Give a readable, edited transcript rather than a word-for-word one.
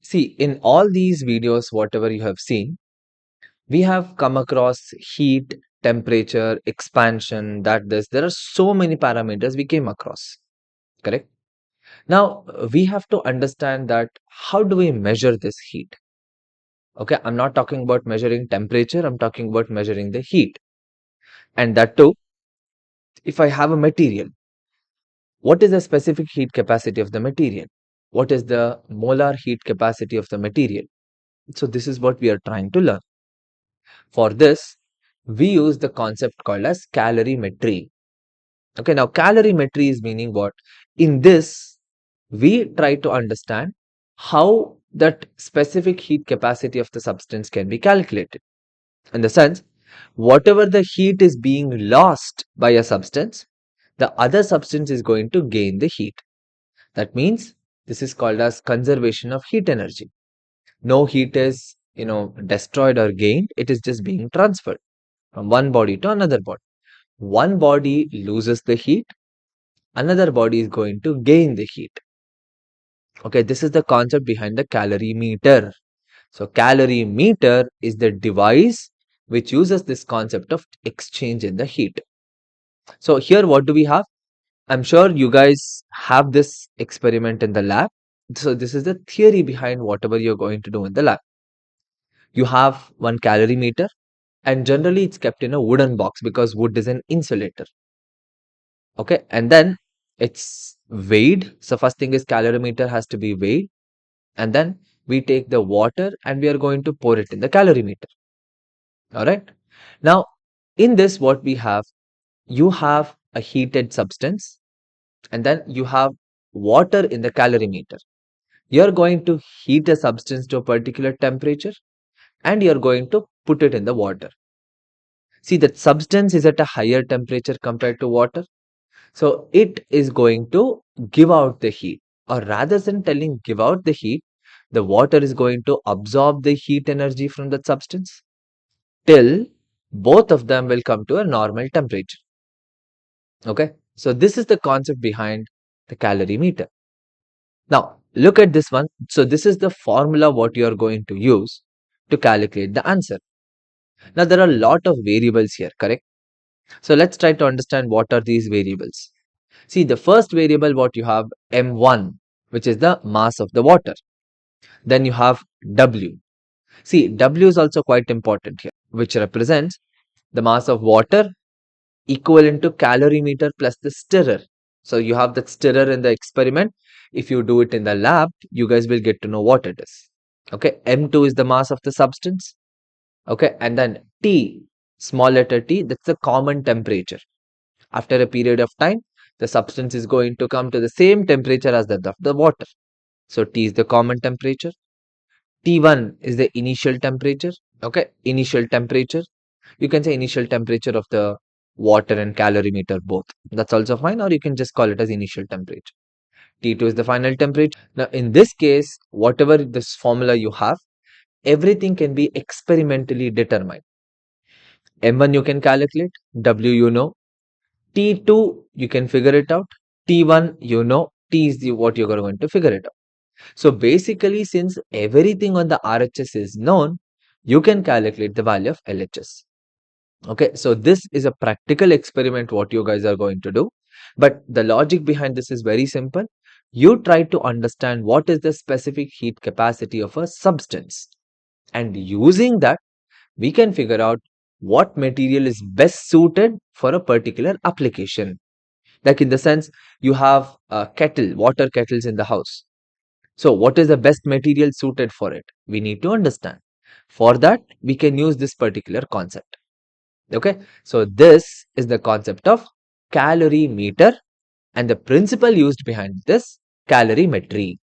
See, in all these videos, whatever you have seen, we have come across heat, temperature, expansion, there are so many parameters we came across, correct? Now, we have to understand that how do we measure this heat? Okay, I'm not talking about measuring temperature, I'm talking about measuring the heat. And that too, if I have a material, what is the specific heat capacity of the material? What is the molar heat capacity of the material? So this is what we are trying to learn. For this, we use the concept called as calorimetry. Okay, now calorimetry is meaning what? In this, we try to understand how that specific heat capacity of the substance can be calculated. In the sense, whatever the heat is being lost by a substance, the other substance is going to gain the heat. That means this is called as conservation of heat energy. No heat is, destroyed or gained. It is just being transferred from one body to another body. One body loses the heat, another body is going to gain the heat. Okay, this is the concept behind the calorimeter. So calorimeter is the device which uses this concept of exchange in the heat. So here what do we have? I'm sure you guys have this experiment in the lab. So this is the theory behind whatever you're going to do in the lab. You have one calorimeter, and generally it's kept in a wooden box because wood is an insulator. Okay, and then it's weighed. So first thing is calorimeter has to be weighed, and then we take the water and we are going to pour it in the calorimeter. All right. Now, in this, what we have, you have a heated substance, and then you have water in the calorimeter. You're going to heat a substance to a particular temperature, and you're going to put it in the water. See, that substance is at a higher temperature compared to water. So it is going to give out the heat, or rather than telling give out the heat, the water is going to absorb the heat energy from that substance till both of them will come to a normal temperature. Okay, so this is the concept behind the calorimeter. Now look at this one. So this is the formula what you are going to use to calculate the answer. Now there are a lot of variables here, correct? So let's try to understand what are these variables. See, the first variable what you have, m1, which is the mass of the water. Then you have w. See, w is also quite important here, which represents the mass of water equivalent to calorimeter plus the stirrer. So you have that stirrer in the experiment. If you do it in the lab, you guys will get to know what it is. Okay, m2 is the mass of the substance. Okay, and then T, small letter t, that's the common temperature. After a period of time, the substance is going to come to the same temperature as that of the water. So T is the common temperature. T1 is the initial temperature. Okay, initial temperature. You can say initial temperature of the water and calorimeter both. That's also fine, or you can just call it as initial temperature. T2 is the final temperature. Now, in this case, whatever this formula you have, everything can be experimentally determined. M1 you can calculate, W you know, T2 you can figure it out, T1 you know, T is what you're going to figure it out. So basically, since everything on the RHS is known, you can calculate the value of LHS. Okay, so this is a practical experiment what you guys are going to do. But the logic behind this is very simple. You try to understand what is the specific heat capacity of a substance. And using that, we can figure out what material is best suited for a particular application. Like in the sense, you have a kettle, water kettles in the house. So what is the best material suited for it? We need to understand. For that, we can use this particular concept. Okay, so this is the concept of calorimeter and the principle used behind this calorimetry.